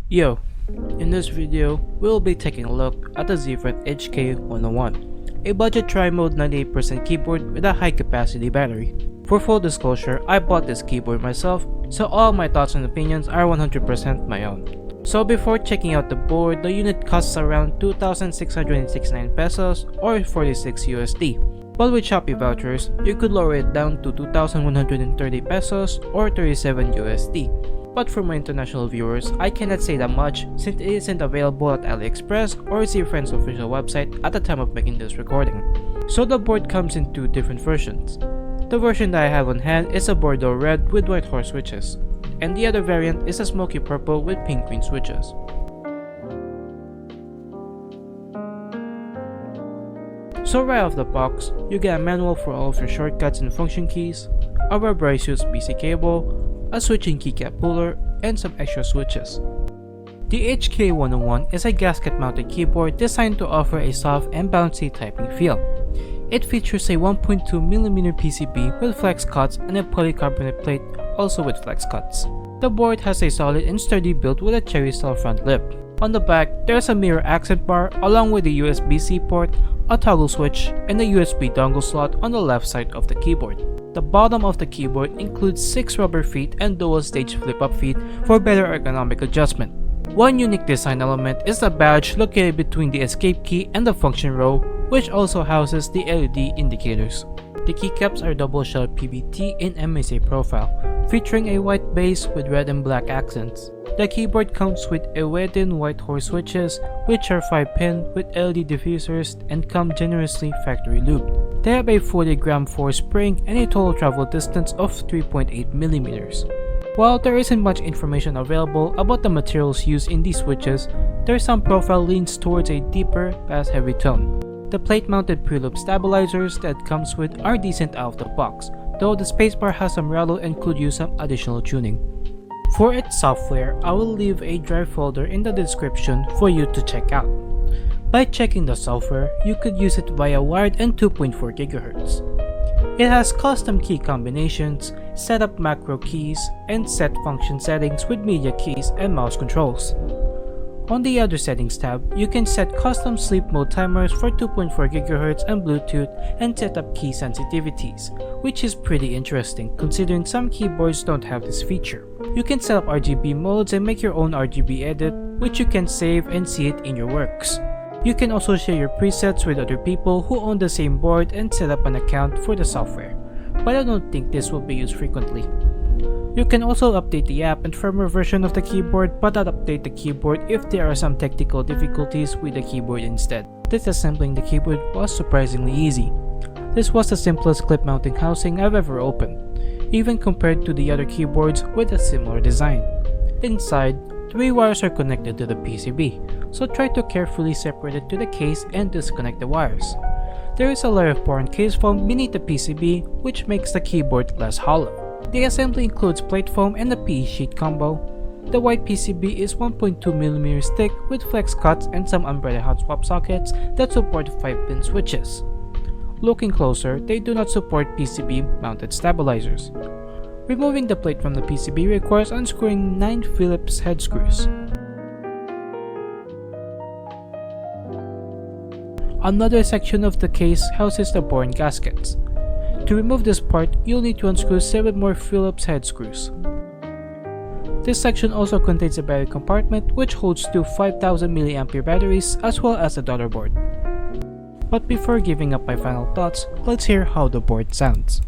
Yo, in this video, we'll be taking a look at the Zifriend HK101, a budget tri-mode 98% keyboard with a high capacity battery. For full disclosure, I bought this keyboard myself, so all my thoughts and opinions are 100% my own. So before checking out the board, the unit costs around 2,669 pesos or 46 USD. But with Shopee vouchers, you could lower it down to 2,130 pesos or 37 USD. But for my international viewers, I cannot say that much since it isn't available at AliExpress or Zifriend's official website at the time of making this recording. So the board comes in two different versions. The version that I have on hand is a Bordeaux red with white horse switches, and the other variant is a smoky purple with pink green switches. So right off the box, you get a manual for all of your shortcuts and function keys, a rubberized USB-C cable, a switching keycap puller, and some extra switches. The HK101 is a gasket-mounted keyboard designed to offer a soft and bouncy typing feel. It features a 1.2mm PCB with flex cuts and a polycarbonate plate also with flex cuts. The board has a solid and sturdy build with a cherry-style front lip. On the back, there's a mirror accent bar along with a USB-C port, a toggle switch, and a USB dongle slot on the left side of the keyboard. The bottom of the keyboard includes 6 rubber feet and dual-stage flip-up feet for better ergonomic adjustment. One unique design element is the badge located between the escape key and the function row, which also houses the LED indicators. The keycaps are double-shelled PBT in MSA profile, featuring a white base with red and black accents. The keyboard comes with a weighed-in white horse switches, which are 5-pin with LED diffusers and come generously factory lubed. They have a 40-gram force spring and a total travel distance of 3.8mm. While there isn't much information available about the materials used in these switches, their sound profile leans towards a deeper, bass-heavy tone. The plate-mounted preloop stabilizers that comes with are decent out of the box, though the spacebar has some rattle and could use some additional tuning. For its software, I will leave a drive folder in the description for you to check out. By checking the software, you could use it via wired and 2.4 GHz. It has custom key combinations, setup macro keys, and set function settings with media keys and mouse controls. On the other settings tab, you can set custom sleep mode timers for 2.4 GHz and Bluetooth and set up key sensitivities, which is pretty interesting considering some keyboards don't have this feature. You can set up RGB modes and make your own RGB edit, which you can save and see it in your works. You can also share your presets with other people who own the same board and set up an account for the software, but I don't think this will be used frequently. You can also update the app and firmware version of the keyboard, but not update the keyboard if there are some technical difficulties with the keyboard instead. Disassembling the keyboard was surprisingly easy. This was the simplest clip mounting housing I've ever opened, even compared to the other keyboards with a similar design. Inside, 3 wires are connected to the PCB, so try to carefully separate it to the case and disconnect the wires. There is a layer of porous case foam beneath the PCB, which makes the keyboard less hollow. The assembly includes plate foam and a PE sheet combo. The white PCB is 1.2mm thick with flex cuts and some umbrella hot swap sockets that support 5-pin switches. Looking closer, they do not support PCB mounted stabilizers. Removing the plate from the PCB requires unscrewing 9 Phillips head screws. Another section of the case houses the boring gaskets. To remove this part, you'll need to unscrew 7 more Phillips head screws. This section also contains a battery compartment which holds 2 5000 mAh batteries as well as a daughter board. But before giving up my final thoughts, let's hear how the board sounds.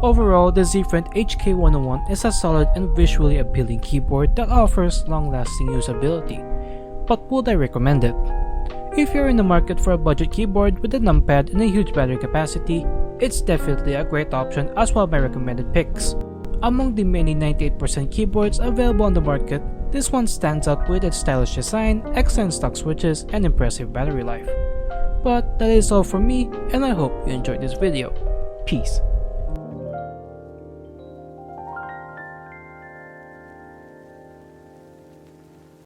Overall, the Zifriend HK101 is a solid and visually appealing keyboard that offers long-lasting usability. But would I recommend it? If you're in the market for a budget keyboard with a numpad and a huge battery capacity, it's definitely a great option as one of my recommended picks. Among the many 98% keyboards available on the market, this one stands out with its stylish design, excellent stock switches, and impressive battery life. But that is all from me, and I hope you enjoyed this video. Peace.